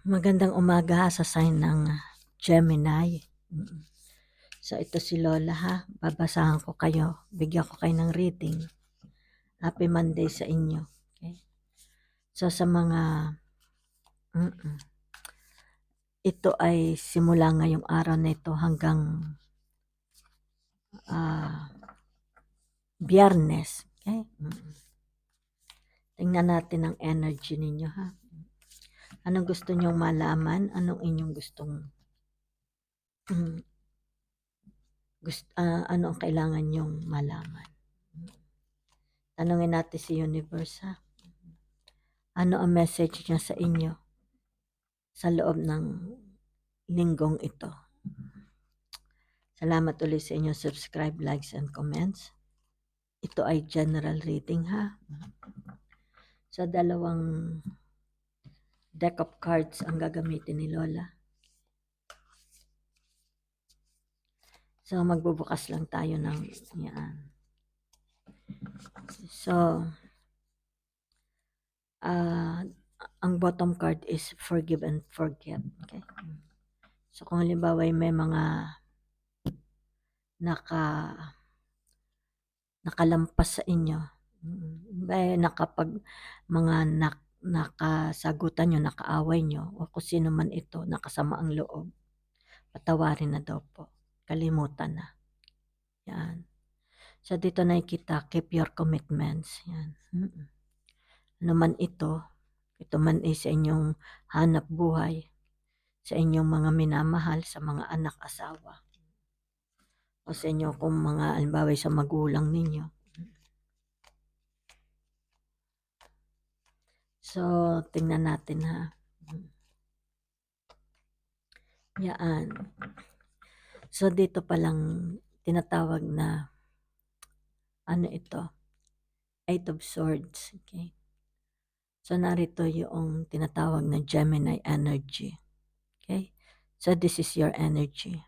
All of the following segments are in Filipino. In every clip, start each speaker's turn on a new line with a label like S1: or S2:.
S1: Magandang umaga sa sign ng Gemini. So ito si Lola ha, babasahan ko kayo, bigyan ko kayo ng reading. Happy Monday sa inyo. Okay? So sa mga, ito ay simula ngayong araw na ito hanggang Biyernes. Okay? Tingnan natin ang energy ninyo ha. Anong gusto nyong malaman? Anong inyong gustong ano ang kailangan nyong malaman? Tanungin natin si Universe ha. Ano ang message niya sa inyo sa loob ng linggong ito? Salamat ulit sa inyong subscribe, likes, and comments. Ito ay general reading ha. So dalawang deck of cards ang gagamitin ni Lola. So magbubukas lang tayo ng yan. So ang bottom card is forgive and forget. Okay? So kung halimbawa may mga nakalampas sa inyo, nakasagutan nyo, nakaaway nyo, o kung sino man ito, nakasama ang loob, patawarin na daw po. Kalimutan na. Yan. So dito nakikita, keep your commitments. Yan. Ano man ito man ay sa inyong hanap buhay, sa inyong mga minamahal, sa mga anak, asawa, o sa inyo kung mga halimbawa sa magulang ninyo. So, tingnan natin ha. Yan. So, dito palang tinatawag na ano ito? Eight of Swords. Okay. So, narito yung tinatawag na Gemini energy. Okay. So, this is your energy.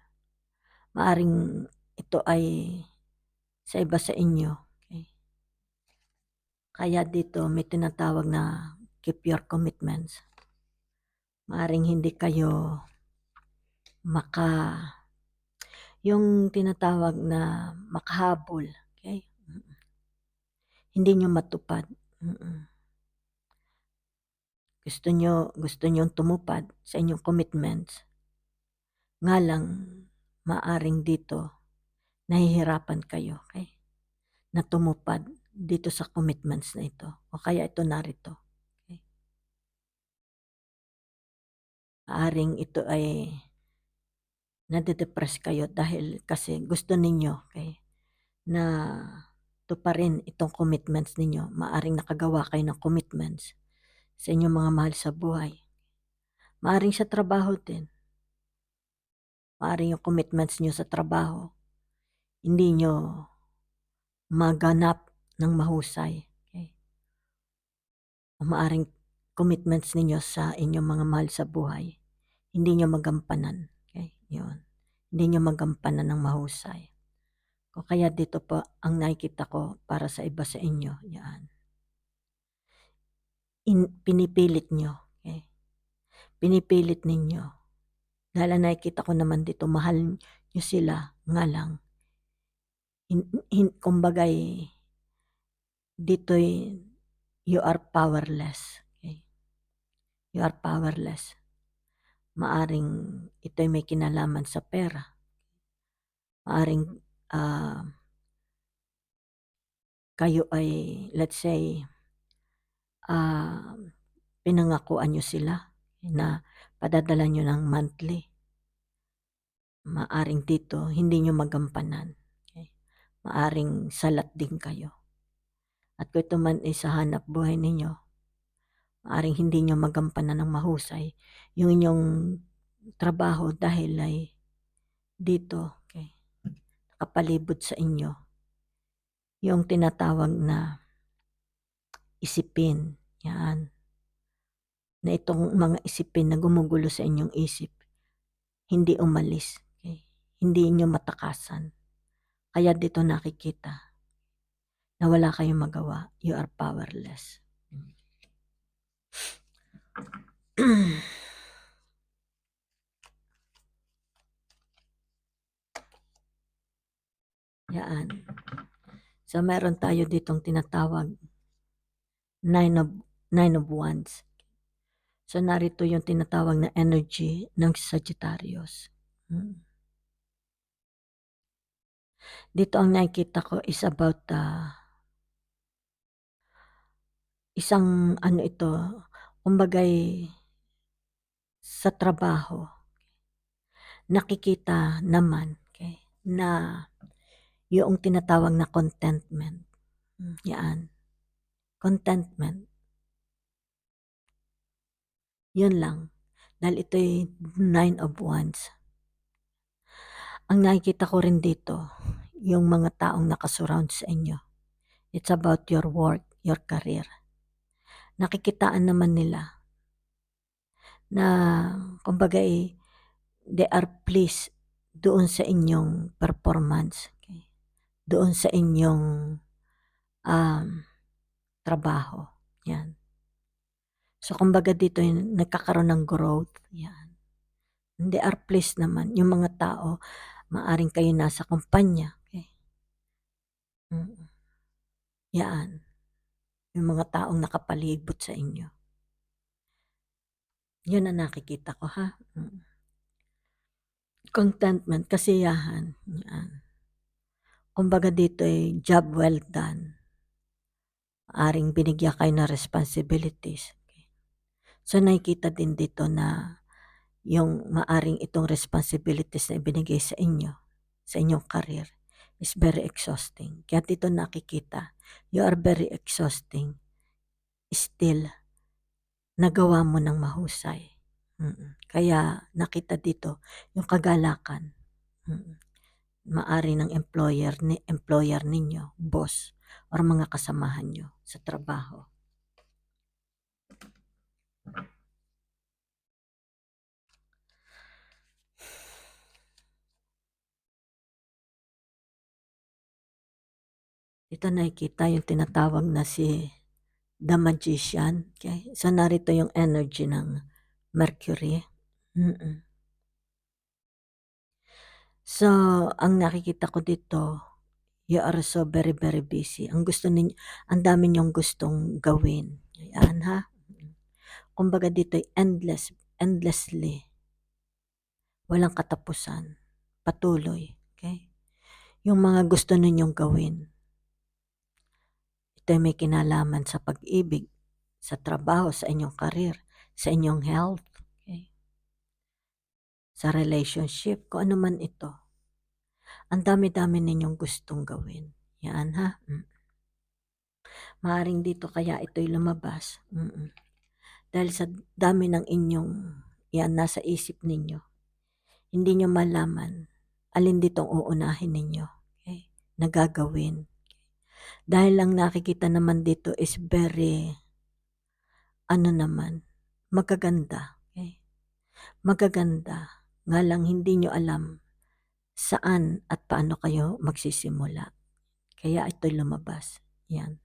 S1: Maaring ito ay sa iba sa inyo. Okay. Kaya dito may tinatawag na keep your commitments. Maaring hindi kayo yung tinatawag na makahabol. Okay? Hindi nyo matupad. Gusto nyo tumupad sa inyong commitments. Nga lang, maaring dito, nahihirapan kayo. Okay? Na tumupad dito sa commitments na ito. O kaya ito narito. Okay? Maaring ito ay nade-depress kayo dahil kasi gusto ninyo, okay, na tuparin itong commitments ninyo. Maaring nakagawa kayo ng commitments sa inyong mga mahal sa buhay. Maaring sa trabaho din. Maaring yung commitments nyo sa trabaho, hindi nyo maganap ng mahusay. Okay? O maaring commitments ninyo sa inyong mga mahal sa buhay, hindi nyo magampanan. Okay? Yun. Hindi nyo magampanan ng mahusay. O kaya dito po ang nakikita ko para sa iba sa inyo. Yan. Pinipilit nyo. Okay? Pinipilit ninyo. Dahil nakikita ko naman dito, mahal nyo sila, nga lang. Kumbagay, dito'y you are powerless. Okay? You are powerless. Maaring ito'y may kinalaman sa pera. Maaring kayo ay, let's say, pinangakuan nyo sila na padadala nyo ng monthly. Maaring dito, hindi nyo magampanan. Okay? Maaring salat din kayo. At kung ito man ay sa hanap buhay ninyo, maaring hindi nyo magampanan ng mahusay yung inyong trabaho dahil ay dito, okay, nakapalibot sa inyo yung tinatawag na isipin. Yan. Na itong mga isipin na gumugulo sa inyong isip, hindi umalis. Okay? Hindi nyo matakasan. Kaya dito nakikita na wala kayong magawa. You are powerless. So, meron tayo ditong tinatawag Nine of Nine of Wands. So, narito yung tinatawag na energy ng Sagittarius. Dito ang nakikita ko is about isang ano ito, kumbagay sa trabaho, nakikita naman na yung tinatawag na contentment. Yan. Contentment. Yun lang. Dahil ito'y Nine of Wands. Ang nakikita ko rin dito, yung mga taong nakasurround sa inyo. It's about your work, your career. Nakikitaan naman nila na kumbaga they are pleased doon sa inyong performance. Doon sa inyong trabaho. Yan. So, kumbaga dito yung nagkakaroon ng growth. Yan. They are pleased naman. Yung mga tao, maaring kayo nasa kumpanya. Okay? Yan. Yung mga taong nakapalibot sa inyo. Yun ang nakikita ko, ha? Contentment, kasiyahan. Yan. Kumbaga dito ay job well done. Maaring binigyan kayo ng responsibilities. Okay? So, nakikita din dito na yung maaring itong responsibilities na ibinigay sa inyo, sa inyong career, is very exhausting. Kaya dito nakikita, you are very exhausting. Still, nagawa mo ng mahusay. Kaya nakita dito yung kagalakan. Maari ng employer ninyo, boss, or mga kasamahan nyo sa trabaho. Dito nakikita yung tinatawag na si The Magician. Okay? So, narito yung energy ng Mercury. So, ang nakikita ko dito, you are so very, very busy. Ang dami niyong gustong gawin. Ayan, ha? Kumbaga dito, endlessly. Walang katapusan. Patuloy. Okay? Yung mga gusto ninyong gawin. Ito may kinalaman sa pag-ibig, sa trabaho, sa inyong career, sa inyong health, okay? Sa relationship, kung ano man ito. Ang dami-dami ninyong gustong gawin. Yan, ha? Maaring dito kaya ito'y lumabas. Dahil sa dami ng inyong yan nasa isip ninyo, hindi nyo malaman alin ditong uunahin ninyo. Okay? Nagagawin. Dahil lang nakikita naman dito is very, magaganda. Okay? Magaganda. Nga lang hindi nyo alam saan at paano kayo magsisimula. Kaya ito'y lumabas. Yan.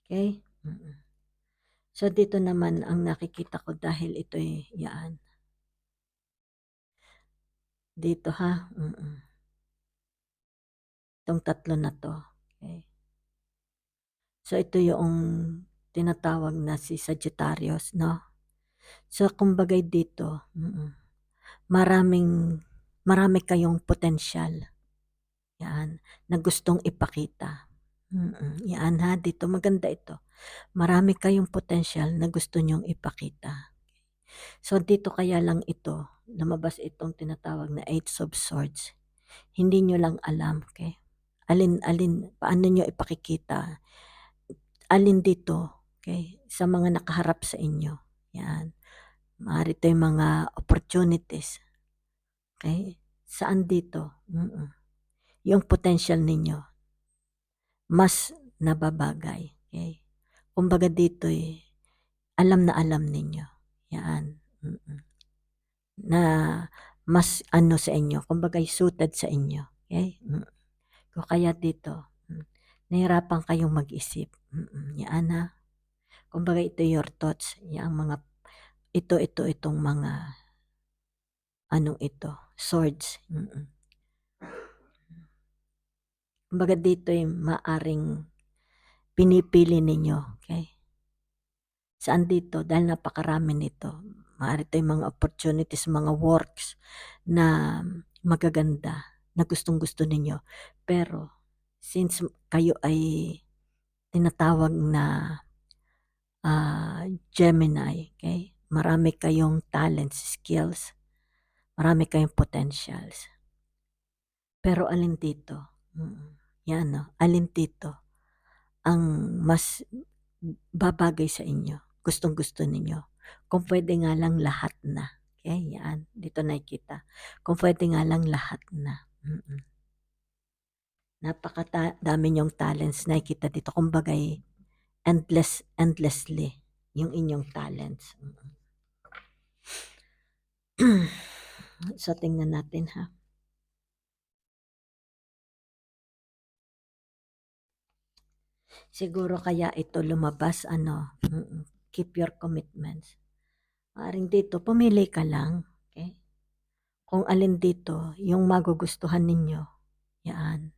S1: Okay? So, dito naman ang nakikita ko dahil ito'y yan. Dito, ha? Itong tatlo na to. Okay? So, ito yung tinatawag na si Sagittarius, no? So, kumbagay dito, marami kayong potensyal. Yan, na gustong ipakita. Yan, ha? Dito, maganda ito. Marami kayong potensyal na gusto nyong ipakita. So, dito kaya lang ito, lumabas itong tinatawag na Eight of Swords. Hindi nyo lang alam, okay? Paano nyo ipakikita? Alin dito, okay? Sa mga nakaharap sa inyo. Yan. Maaari ito yung mga opportunities. Okay? Saan dito? Yung potential ninyo, mas nababagay. Okay? Kumbaga dito alam na alam ninyo. Yan. Na mas sa inyo. Kumbaga suited sa inyo. Okay? Kung kaya dito, nahirapan kayong mag-isip. Yan, ha? Kumbaga ito your thoughts. Yung mga, itong mga, swords. Kumbaga dito'y maaring pinipili ninyo, okay? Saan dito? Dahil napakarami nito. Maaari tayong mga opportunities, mga works na magaganda na gustong-gusto ninyo. Pero since kayo ay tinatawag na Gemini, okay? Marami kayong talents, skills, marami kayong potentials. Pero alin dito? Yan, no? Alin dito ang mas babagay sa inyo? Gustong-gusto ninyo. Kung pwede nga lang lahat na. Okay, yan. Dito nakikita. Kung pwede nga lang lahat na. Napakadami niyong talents nakikita dito. Kumbagay, endlessly yung inyong talents. So, tingnan natin ha. Siguro kaya ito lumabas, keep your commitments. Maaring dito, pumili ka lang. Okay? Kung alin dito, yung magugustuhan ninyo, yan.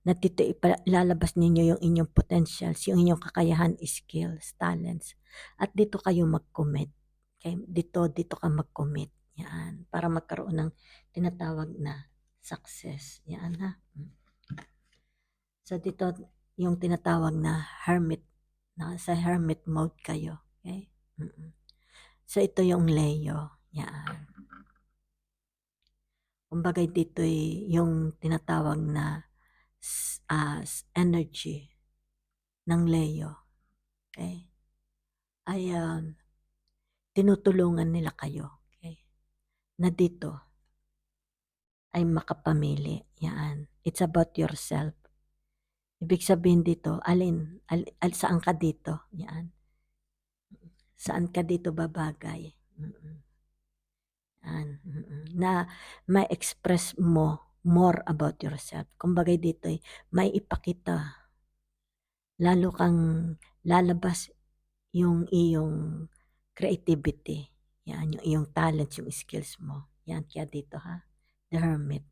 S1: Na dito ilalabas ninyo yung inyong potentials, yung inyong kakayahan, skills, talents. At dito kayo mag-commit. Okay? Dito ka mag-commit. Yan. Para magkaroon ng tinatawag na success. Yan ha. So dito, yung tinatawag na hermit. Sa hermit mode kayo. Okay? So ito yung Leo. Yan. Kumbaga dito yung tinatawag na energy ng Leo. Okay? Ay tinutulungan nila kayo. Okay? Na dito ay makapamili. Yan. It's about yourself. Ibig sabihin dito, saan ka dito? Yan. Saan ka dito babagay? Yan. Na ma-express mo more about yourself. Kumbaga dito may ipakita. Lalo kang lalabas yung iyong creativity. Yan, yung iyong talents, yung skills mo. Yan, kaya dito ha. The Hermit.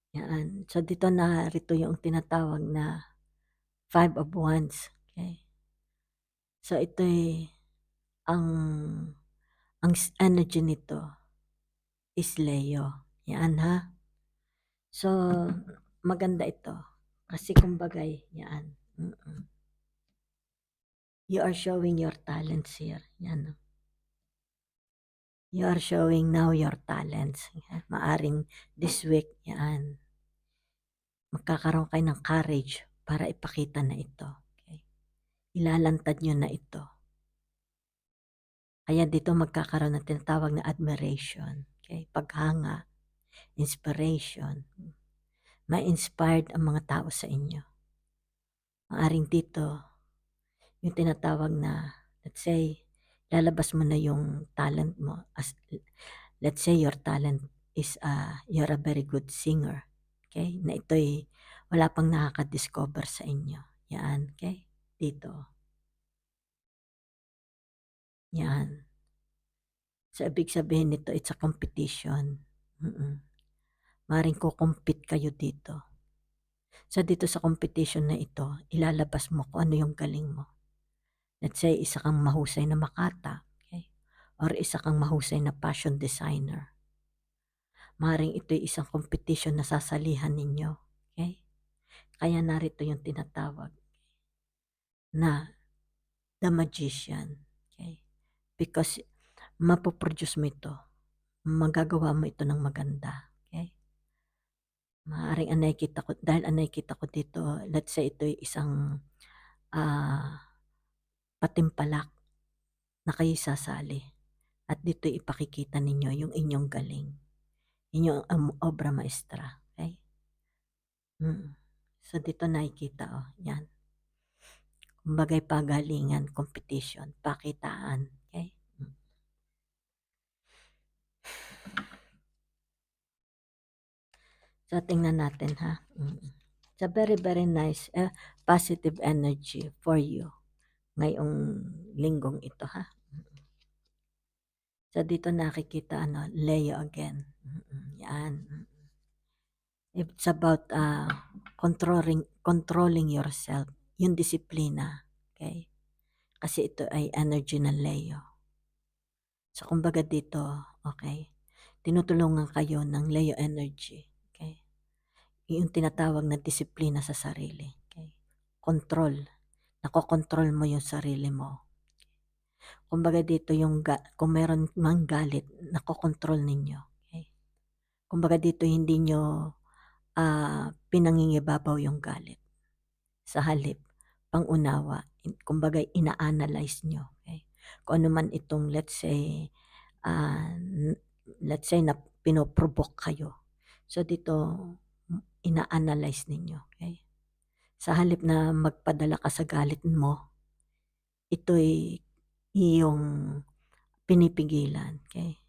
S1: Yan. So dito narito yung tinatawag na 5 of Wands. Okay? So ito ang energy nito is Leo. Yan ha. So maganda ito. Kasi kumbagay, yan. You are showing your talents here. Yan. You are showing now your talents. Maaring this week, yan. Magkakaroon kayo ng courage para ipakita na ito. Okay? Ilalantad nyo na ito. Kaya dito magkakaroon ng tinatawag na admiration. Okay? Paghanga, inspiration. Ma-inspired ang mga tao sa inyo. Maaring dito, yung tinatawag na, let's say, lalabas mo na yung talent mo. Let's say your talent is you're a very good singer. Okay? Na ito'y wala pang nakaka-discover sa inyo. Yan. Okay? Dito. Yan. So, ibig sabihin nito, it's a competition. Maring kukumpit kayo dito. So, dito sa competition na ito, ilalabas mo kung ano yung galing mo. Let's say, isa kang mahusay na makata. Okay? Or isa kang mahusay na fashion designer. Maring ito'y isang competition na sasalihan ninyo. Okay? Kaya narito yung tinatawag na the magician. Okay? Because mapoproduce mo ito. Magagawa mo ito ng maganda. Okay? Maaaring nakikita ko, dahil nakikita ko dito, let's say ito isang patimpalak na kayo sasali. At dito ipakikita ninyo yung inyong galing. Inyong obra maestra. Okay? So dito nakikita, yan. Kumbagay pagalingan, competition, pakitaan. Okay? So tingnan natin ha. It's a very, very nice, positive energy for you ngayong linggong ito ha. So dito nakikita Leo again. Yan. It's about controlling yourself, yung disiplina. Okay? Kasi ito ay energy ng Leo. So kumbaga dito, okay, tinutulungan kayo ng Leo energy. Okay? Yung tinatawag na disiplina sa sarili. Okay? Control. Nakokontrol mo yung sarili mo. Kumbaga dito kung meron mang galit, nakokontrol ninyo. Okay? Kumbaga dito hindi nyo pinangingibabaw yung galit. Sa halip, pangunawa, kumbaga ina-analyze nyo. Okay? Kung ano man itong let's say na pinoprovoke kayo. So dito, ina-analyze ninyo. Okay? Sa halip na magpadala ka sa galit mo, ito'y iyong pinipigilan. Okay?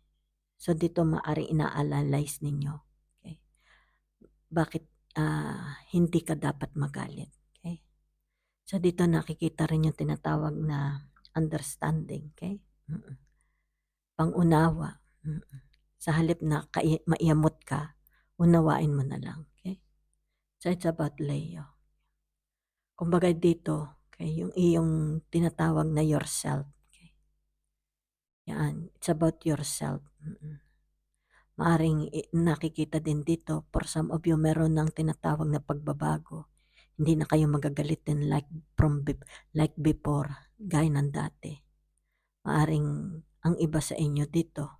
S1: So dito maaring ina-analyze ninyo. Okay? Bakit hindi ka dapat magalit? Okay? So dito nakikita rin yung tinatawag na understanding. Okay? Pangunawa. Sa halip na maiamot ka, unawain mo na lang. Okay? So it's about Leo. Kumbaga dito, okay, yung iyong tinatawag na yourself. Okay? Yan, it's about yourself. Maaring nakikita din dito, for some of you, meron ng tinatawag na pagbabago. Hindi na kayo magagalitin like before, gaya ng dati. Maaring ang iba sa inyo dito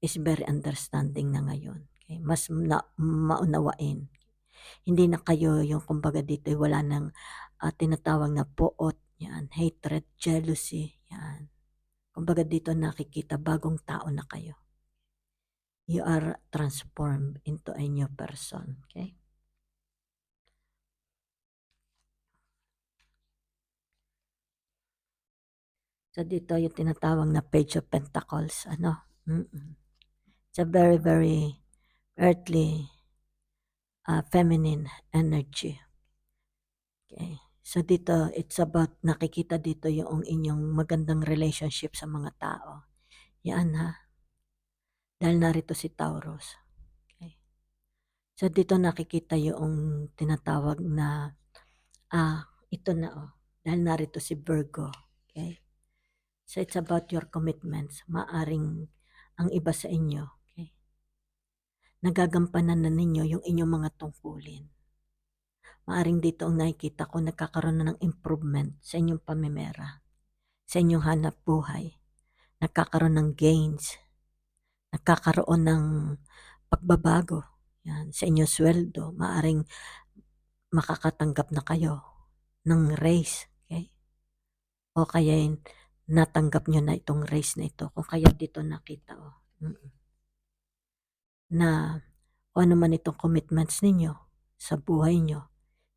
S1: is very understanding na ngayon. Okay? Mas maunawain. Hindi na kayo yung kumbaga dito, wala nang tinatawag na poot, yan, hatred, jealousy, yan. Kumbaga dito nakikita bagong tao na kayo. You are transformed into a new person. Okay? So dito yung tinatawag na Page of Pentacles. It's a very, very earthly, feminine energy. Okay. So dito, it's about nakikita dito yung inyong magandang relationship sa mga tao. Yan ha. Dahil narito si Taurus. Okay. So dito nakikita yung tinatawag na ito na dahil narito si Virgo. Okay. So it's about your commitments. Maaring ang iba sa inyo, okay, nagagampanan na ninyo yung inyong mga tungkulin. Maaring dito ang nakikita ko nagkakaroon na ng improvement sa inyong pamimera, sa inyong hanap buhay. Nagkakaroon ng gains, nagkakaroon ng pagbabago. Yan, sa inyong sweldo, maaring makakatanggap na kayo ng raise. Okay? O kaya natanggap nyo na itong raise na ito. Kung kaya dito nakita na o ano man itong commitments ninyo sa buhay nyo,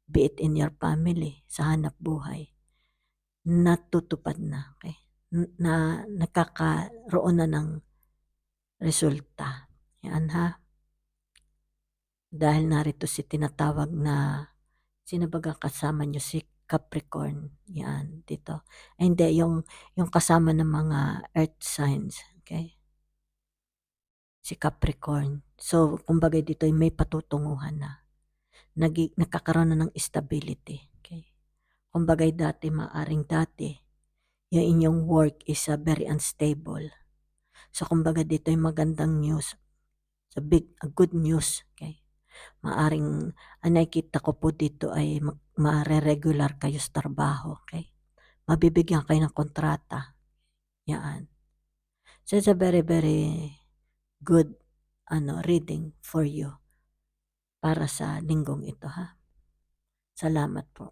S1: be it in your family, sa hanap buhay, natutupad na. Okay? Na nakakaroon na ng resulta. Yan ha. Dahil narito si tinatawag na sino baga kasama nyo, si Capricorn. Yan, dito. Ay, hindi, yung kasama ng mga earth signs. Okay? Si Capricorn. So, kumbaga dito may patutunguhan na. Nagkakaroon na ng stability. Okay? Kumbaga maaring dati, yung inyong work is very unstable. So, kumbaga dito yung magandang news. So, good news. Okay? Maaring, nakikita ko po dito ay mare-regular kayo sa trabaho. Okay? Mabibigyan kayo ng kontrata. Yan. So, it's a very, very good reading for you para sa linggong ito ha. Salamat po.